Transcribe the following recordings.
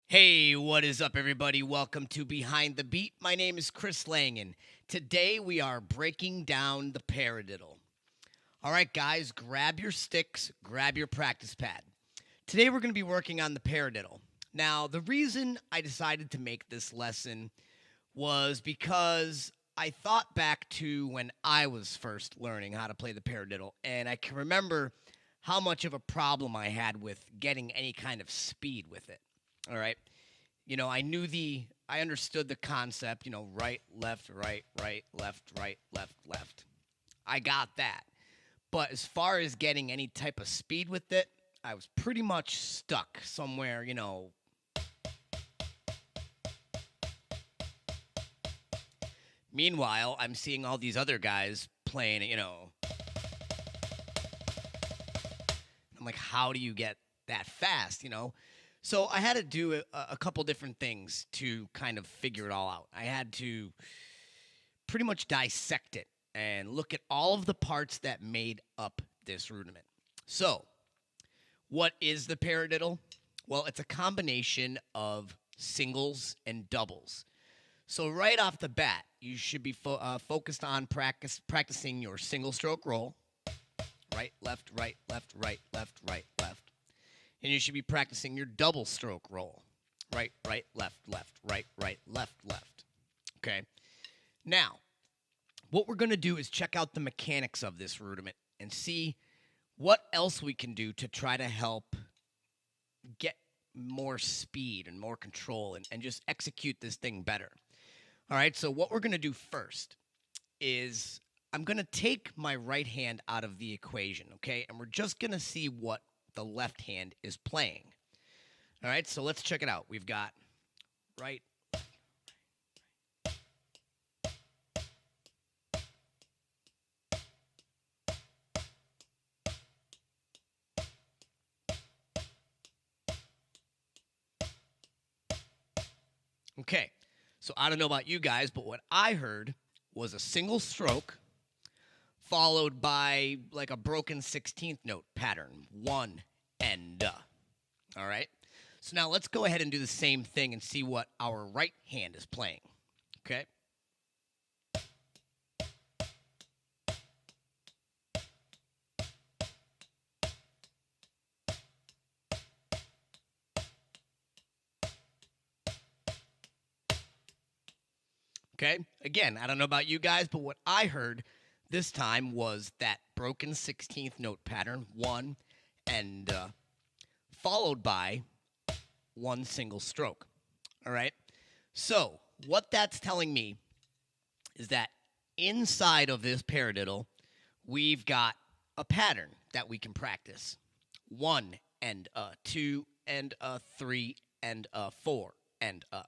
Hey, what is up, everybody? Welcome to Behind the Beat. My name is Chris Langan. Today we are breaking down the paradiddle. All right, guys, grab your sticks, grab your practice pad. Today we're going to be working on the paradiddle. Now, the reason I decided to make this lesson was because I thought back to when I was first learning how to play the paradiddle, and I can remember how much of a problem I had with getting any kind of speed with it. All right. I understood the concept, right, left, left, left. I got that. But as far as getting any type of speed with it, I was pretty much stuck somewhere, Meanwhile, I'm seeing all these other guys playing it, I'm like, how do you get that fast? So I had to do a couple different things to kind of figure it all out. I had to pretty much dissect it and look at all of the parts that made up this rudiment. So, what is the paradiddle? Well, it's a combination of singles and doubles. So right off the bat, you should be focused on practicing your single stroke roll. Right, left, right, left, right, left, right, left. And you should be practicing your double stroke roll. Right, left, right, left. Okay? Now, what we're going to do is check out the mechanics of this rudiment and see what else we can do to try to help get more speed and more control and just execute this thing better. All right, so what we're going to do first is I'm going to take my right hand out of the equation, okay? And we're just going to see what the left hand is playing. All right, so let's check it out. We've got right. Okay, so I don't know about you guys, but what I heard was a single stroke followed by like a broken 16th note pattern. One and all right. So now let's go ahead and do the same thing and see what our right hand is playing. Okay. Okay. Again, I don't know about you guys, but what I heard this time was that broken 16th note pattern, one and followed by one single stroke. All right. So what that's telling me is that inside of this paradiddle, we've got a pattern that we can practice. One and two and three and four and All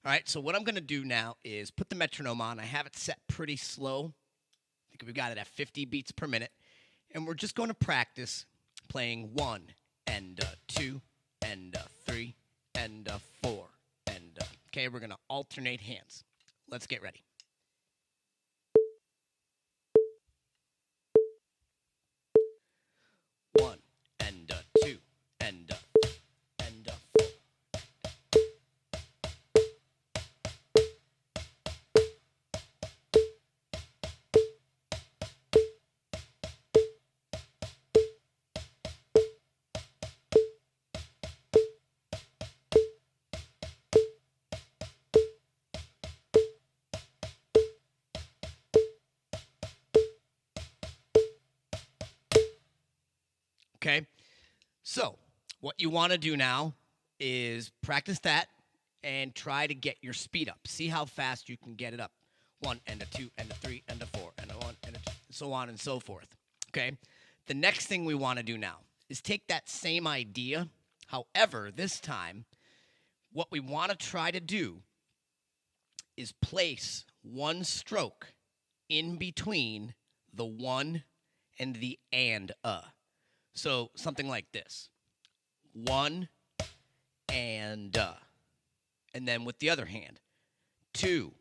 right, so what I'm going to do now is put the metronome on. I have it set pretty slow. I think we've got it at 50 beats per minute. And we're just going to practice playing one and two and three and four. And okay, we're going to alternate hands. Let's get ready. One and two and and four. Okay, so what you want to do now is practice that and try to get your speed up. See how fast you can get it up. One and a two and a three and a four and a one and a two, so on and so forth. Okay, the next thing we want to do now is take that same idea. However, this time, what we want to try to do is place one stroke in between the one and the and. So something like this. One and then with the other hand. Two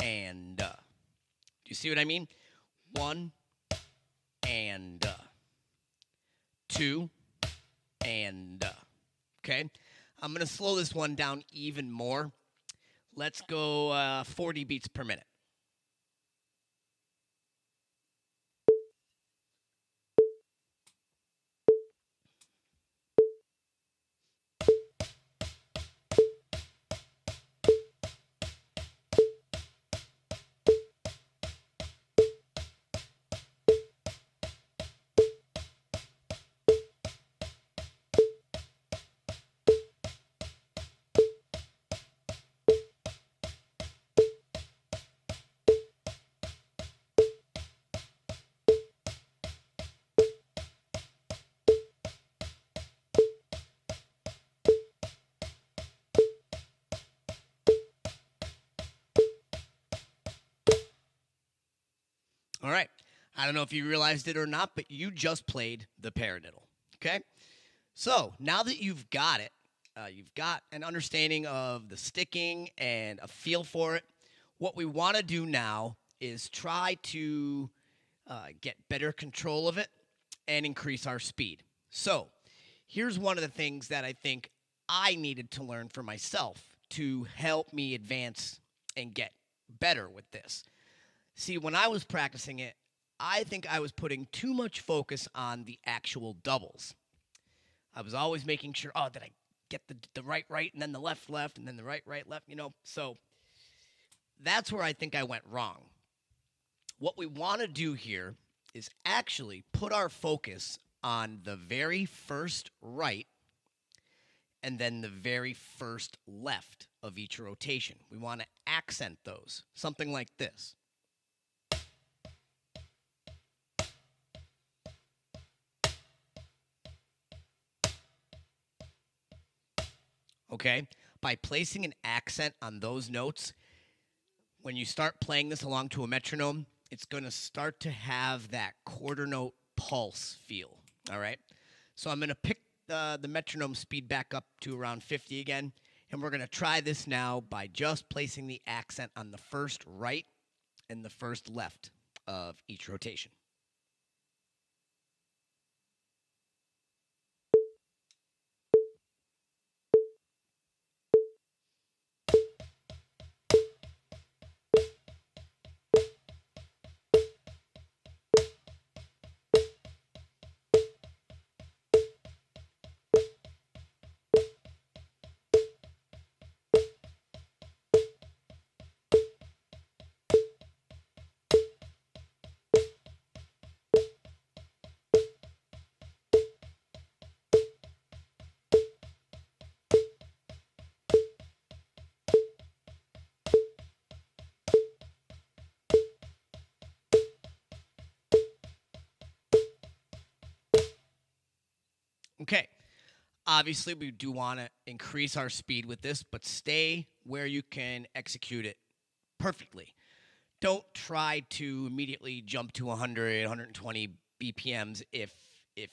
and Do you see what I mean? One and two and okay. I'm going to slow this one down even more. Let's go 40 beats per minute. All right. I don't know if you realized it or not, but you just played the paradiddle. Okay? So now that you've got it, you've got an understanding of the sticking and a feel for it. What we want to do now is try to get better control of it and increase our speed. So here's one of the things that I think I needed to learn for myself to help me advance and get better with this. See, when I was practicing it, I think I was putting too much focus on the actual doubles. I was always making sure, did I get the right, and then the left, and then the right, left, So that's where I think I went wrong. What we want to do here is actually put our focus on the very first right and then the very first left of each rotation. We want to accent those, something like this. Okay? By placing an accent on those notes, when you start playing this along to a metronome, it's going to start to have that quarter note pulse feel. All right? So I'm going to pick the metronome speed back up to around 50 again, and we're going to try this now by just placing the accent on the first right and the first left of each rotation. Okay, obviously we do want to increase our speed with this, but stay where you can execute it perfectly. Don't try to immediately jump to 100, 120 BPMs if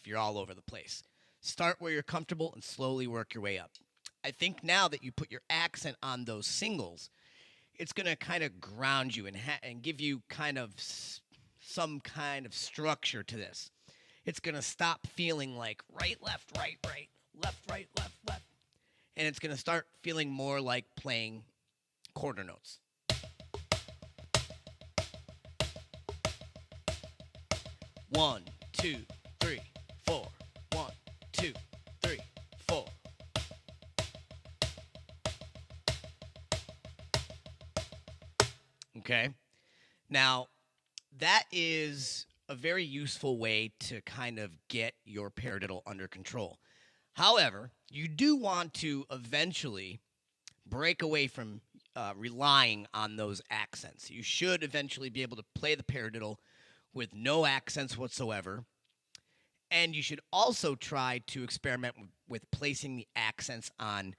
you're all over the place. Start where you're comfortable and slowly work your way up. I think now that you put your accent on those singles, it's going to kind of ground you and give you kind of some kind of structure to this. It's going to stop feeling like right, left, left, left. And it's going to start feeling more like playing quarter notes. One, two, three, four. 1, 2, 3, 4. Okay. Now, that is a very useful way to kind of get your paradiddle under control. However, you do want to eventually break away from relying on those accents. You should eventually be able to play the paradiddle with no accents whatsoever. And you should also try to experiment with placing the accents on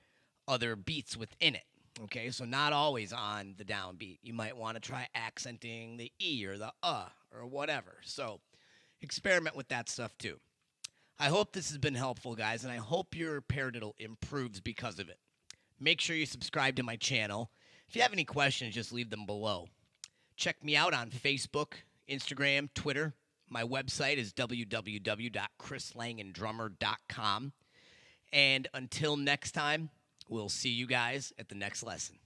other beats within it. Okay, so not always on the downbeat. You might want to try accenting the E or the or whatever. So experiment with that stuff too. I hope this has been helpful, guys, and I hope your paradiddle improves because of it. Make sure you subscribe to my channel. If you have any questions, just leave them below. Check me out on Facebook, Instagram, Twitter. My website is www.chrislangendrummer.com. And until next time, We'll see you guys at the next lesson.